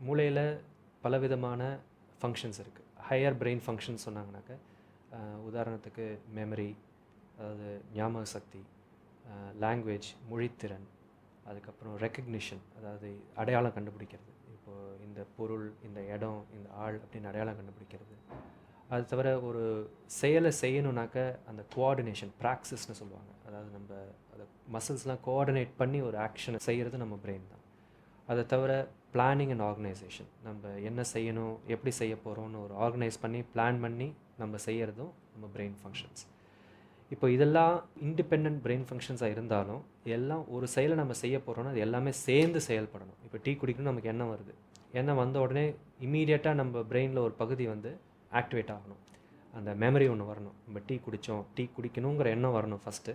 மூளையில் பலவிதமான ஃபங்க்ஷன்ஸ் இருக்குது. ஹையர் பிரெயின் ஃபங்க்ஷன்ஸ் சொன்னாங்கனாக்க உதாரணத்துக்கு மெமரி, அதாவது ஞாபக சக்தி, லாங்குவேஜ் மொழித்திறன், அதுக்கப்புறம் ரெக்கக்னிஷன், அதாவது அடையாளம் கண்டுபிடிக்கிறது. இப்போது இந்த பொருள், இந்த இடம், இந்த ஆள் அப்படின்னு அடையாளம் கண்டுபிடிக்கிறது. அது தவிர ஒரு செயலை செய்யணுன்னாக்க அந்த கோஆர்டினேஷன், ப்ராக்சிஸ்னு சொல்லுவாங்க. அதாவது நம்ம அதை மசில்ஸ்லாம் கோஆர்டினேட் பண்ணி ஒரு ஆக்ஷனை செய்கிறது நம்ம பிரெயின் தான். அதை தவிர பிளானிங் அண்ட் ஆர்கனைசேஷன், நம்ம என்ன செய்யணும், எப்படி செய்ய போகிறோம்னு ஒரு ஆர்கனைஸ் பண்ணி பிளான் பண்ணி நம்ம செய்கிறதும் நம்ம பிரெயின் ஃபங்க்ஷன்ஸ். இப்போ இதெல்லாம் இண்டிபெண்ட் பிரெயின் ஃபங்க்ஷன்ஸாக இருந்தாலும் எல்லாம் ஒரு செயலை நம்ம செய்ய போகிறோன்னா அது எல்லாமே சேர்ந்து செயல்படணும். இப்போ டீ குடிக்கணும், நமக்கு எண்ணம் வருது, எண்ணம் வந்த உடனே இம்மீடியட்டாக நம்ம பிரெயினில் ஒரு பகுதி வந்து ஆக்டிவேட் ஆகணும். அந்த மெமரி ஒன்று வரணும், நம்ம டீ குடித்தோம், டீ குடிக்கணுங்கிற எண்ணம் வரணும் ஃபஸ்ட்டு.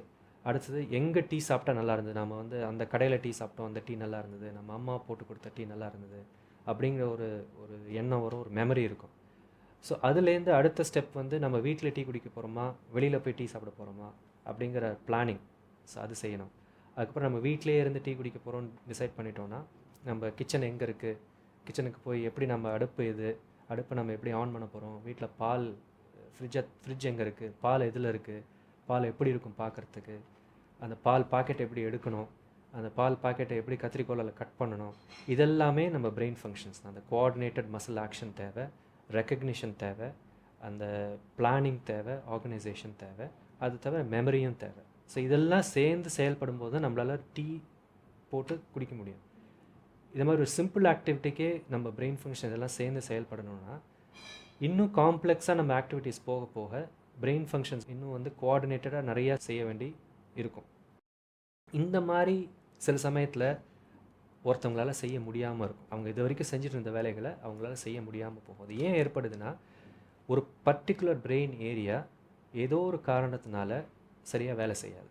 அடுத்தது எங்கே டீ சாப்பிட்டா நல்லா இருந்தது, நம்ம வந்து அந்த கடையில் டீ சாப்பிட்டோம், அந்த டீ நல்லா இருந்தது, நம்ம அம்மா போட்டு கொடுத்த டீ நல்லா இருந்தது அப்படிங்கிற ஒரு ஒரு எண்ணம் வரும், ஒரு மெமரி இருக்கும். ஸோ அதுலேருந்து அடுத்த ஸ்டெப் வந்து நம்ம வீட்டில் டீ குடிக்க போகிறோமா, வெளியில் போய் டீ சாப்பிட போகிறோமா அப்படிங்கிற பிளானிங். ஸோ அது செய்யணும். அதுக்கப்புறம் நம்ம வீட்டிலே இருந்து டீ குடிக்க போகிறோம்னு டிசைட் பண்ணிட்டோன்னா நம்ம கிச்சன் எங்கே இருக்குது, கிச்சனுக்கு போய் எப்படி நம்ம அடுப்பை நம்ம எப்படி ஆன் பண்ண போகிறோம், வீட்டில் பால் ஃப்ரிட்ஜ் எங்கே இருக்குது, பால் எதில் இருக்குது, பால் எப்படி இருக்கும் பார்க்குறதுக்கு, அந்த பால் பாக்கெட்டை எப்படி எடுக்கணும், அந்த பால் பாக்கெட்டை எப்படி கத்திரிக்கோலால் கட் பண்ணணும், இதெல்லாமே நம்ம பிரெயின் ஃபங்க்ஷன்ஸ் தான். அந்த கோஆர்டினேட்டட் மசில் ஆக்ஷன் தேவை, ரெக்கக்னிஷன் தேவை, அந்த பிளானிங் தேவை, ஆர்கனைசேஷன் தேவை, அது தவிர மெமரியும் தேவை. ஸோ இதெல்லாம் சேர்ந்து செயல்படும் போது தான் நம்மளால் டீ போட்டு குடிக்க முடியும். இது மாதிரி ஒரு சிம்பிள் ஆக்டிவிட்டிக்கே நம்ம பிரெயின் ஃபங்க்ஷன் இதெல்லாம் சேர்ந்து செயல்படணும்னா இன்னும் காம்ப்ளெக்ஸாக நம்ம ஆக்டிவிட்டீஸ் போக போக பிரெயின் ஃபங்க்ஷன்ஸ் இன்னும் வந்து கோஆர்டினேட்டடாக நிறையா செய்ய வேண்டி இருக்கும். இந்த மாதிரி சில சமயத்தில் ஒருத்தவங்களால செய்ய முடியாமல் இருக்கும். அவங்க இது வரைக்கும் செஞ்சுட்டு இருந்த வேலைகளை அவங்களால செய்ய முடியாமல் போகும். அது ஏன் ஏற்படுதுன்னா ஒரு பர்டிகுலர் பிரெயின் ஏரியா ஏதோ ஒரு காரணத்தினால சரியாக வேலை செய்யாது.